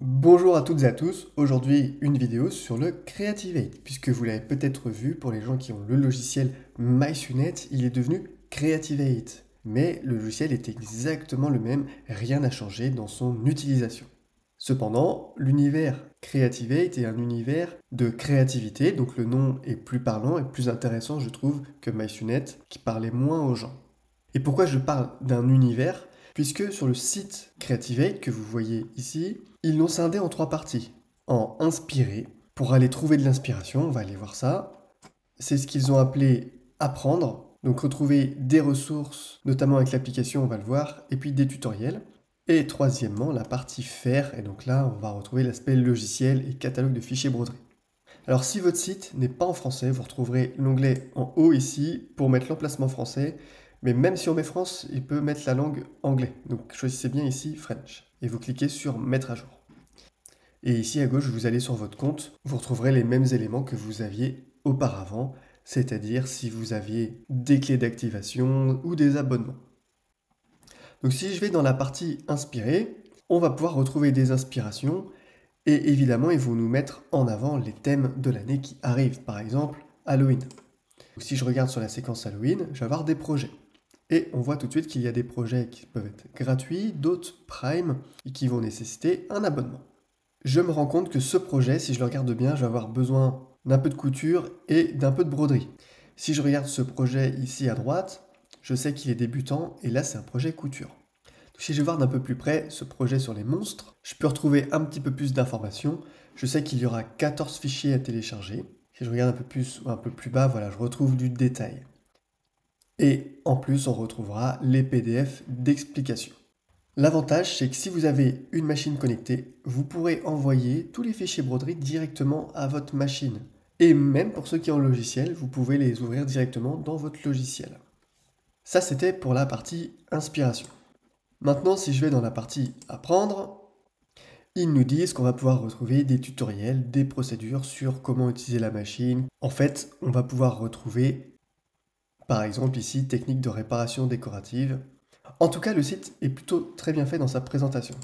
Bonjour à toutes et à tous, aujourd'hui une vidéo sur le Creativate, puisque vous l'avez peut-être vu pour les gens qui ont le logiciel MySunet, il est devenu Creativate. Mais le logiciel est exactement le même, rien n'a changé dans son utilisation. Cependant, l'univers Creativate est un univers de créativité, donc le nom est plus parlant et plus intéressant je trouve que MySunet, qui parlait moins aux gens. Et pourquoi je parle d'un univers? Puisque sur le site Creativate que vous voyez ici, ils l'ont scindé en trois parties. En inspiré, pour aller trouver de l'inspiration, on va aller voir ça. C'est ce qu'ils ont appelé apprendre, donc retrouver des ressources, notamment avec l'application, on va le voir, et puis des tutoriels. Et troisièmement, la partie faire, et donc là, on va retrouver l'aspect logiciel et catalogue de fichiers broderie. Alors si votre site n'est pas en français, vous retrouverez l'onglet en haut ici pour mettre l'emplacement français. Mais même si on met France, il peut mettre la langue anglais. Donc choisissez bien ici French. Et vous cliquez sur mettre à jour. Et ici à gauche, vous allez sur votre compte, vous retrouverez les mêmes éléments que vous aviez auparavant. C'est-à-dire si vous aviez des clés d'activation ou des abonnements. Donc si je vais dans la partie inspirée, on va pouvoir retrouver des inspirations. Et évidemment, ils vont nous mettre en avant les thèmes de l'année qui arrivent. Par exemple, Halloween. Donc, si je regarde sur la séquence Halloween, je vais avoir des projets. Et on voit tout de suite qu'il y a des projets qui peuvent être gratuits, d'autres Prime, et qui vont nécessiter un abonnement. Je me rends compte que ce projet, si je le regarde bien, je vais avoir besoin d'un peu de couture et d'un peu de broderie. Si je regarde ce projet ici à droite, je sais qu'il est débutant, et là c'est un projet couture. Donc, si je vais voir d'un peu plus près ce projet sur les monstres, je peux retrouver un petit peu plus d'informations. Je sais qu'il y aura 14 fichiers à télécharger. Si je regarde un peu plus ou un peu plus bas, voilà, je retrouve du détail. Et en plus, on retrouvera les PDF d'explications. L'avantage, c'est que si vous avez une machine connectée, vous pourrez envoyer tous les fichiers broderie directement à votre machine. Et même pour ceux qui ont le logiciel, vous pouvez les ouvrir directement dans votre logiciel. Ça, c'était pour la partie inspiration. Maintenant, si je vais dans la partie apprendre, ils nous disent qu'on va pouvoir retrouver des tutoriels, des procédures sur comment utiliser la machine. En fait, on va pouvoir retrouver par exemple ici, technique de réparation décorative. En tout cas, le site est plutôt très bien fait dans sa présentation.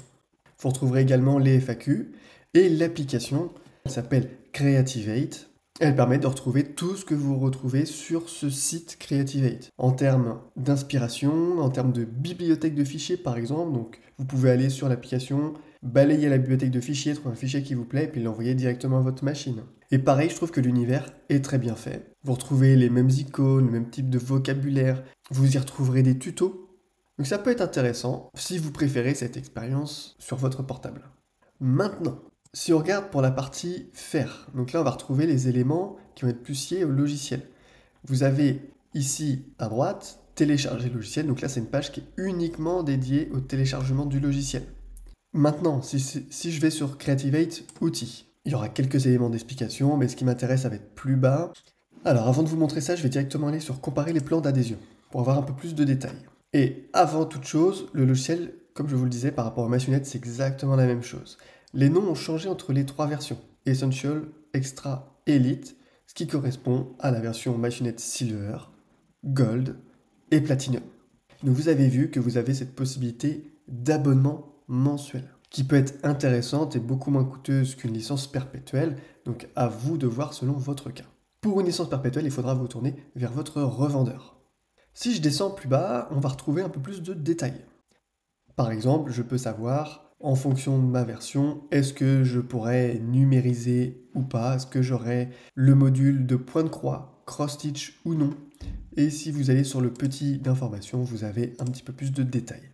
Vous retrouverez également les FAQ et l'application. Elle s'appelle Creativate. Elle permet de retrouver tout ce que vous retrouvez sur ce site Creativate. En termes d'inspiration, en termes de bibliothèque de fichiers par exemple, donc vous pouvez aller sur l'application, balayer la bibliothèque de fichiers, trouver un fichier qui vous plaît et puis l'envoyer directement à votre machine. Et pareil, je trouve que l'univers est très bien fait. Vous retrouvez les mêmes icônes, le même type de vocabulaire, vous y retrouverez des tutos. Donc ça peut être intéressant si vous préférez cette expérience sur votre portable. Maintenant, si on regarde pour la partie faire, donc là on va retrouver les éléments qui vont être plus liés au logiciel. Vous avez ici à droite télécharger le logiciel, donc là c'est une page qui est uniquement dédiée au téléchargement du logiciel. Maintenant, si je vais sur Creativate outils, il y aura quelques éléments d'explication, mais ce qui m'intéresse ça va être plus bas. Alors avant de vous montrer ça, je vais directement aller sur comparer les plans d'adhésion pour avoir un peu plus de détails. Et avant toute chose, le logiciel, comme je vous le disais par rapport à MySunet, c'est exactement la même chose. Les noms ont changé entre les trois versions, Essential, Extra, Elite, ce qui correspond à la version MySunet Silver, Gold et Platinum. Donc vous avez vu que vous avez cette possibilité d'abonnement mensuel, qui peut être intéressante et beaucoup moins coûteuse qu'une licence perpétuelle, donc à vous de voir selon votre cas. Pour une licence perpétuelle, il faudra vous tourner vers votre revendeur. Si je descends plus bas, on va retrouver un peu plus de détails. Par exemple, je peux savoir, en fonction de ma version, est-ce que je pourrais numériser ou pas, est-ce que j'aurai le module de point de croix, cross-stitch ou non. Et si vous allez sur le petit d'information, vous avez un petit peu plus de détails.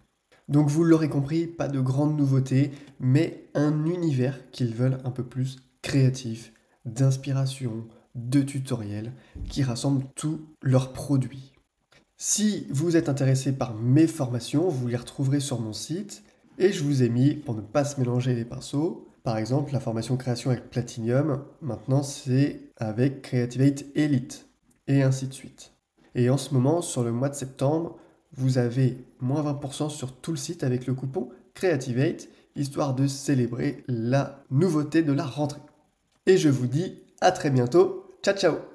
Donc vous l'aurez compris, pas de grandes nouveautés, mais un univers qu'ils veulent un peu plus créatif, d'inspiration, de tutoriels, qui rassemble tous leurs produits. Si vous êtes intéressé par mes formations, vous les retrouverez sur mon site, et je vous ai mis, pour ne pas se mélanger les pinceaux, par exemple la formation création avec Platinum, maintenant c'est avec Creativate Elite, et ainsi de suite. Et en ce moment, sur le mois de septembre, vous avez moins 20% sur tout le site avec le coupon Creativate, histoire de célébrer la nouveauté de la rentrée. Et je vous dis à très bientôt, ciao ciao!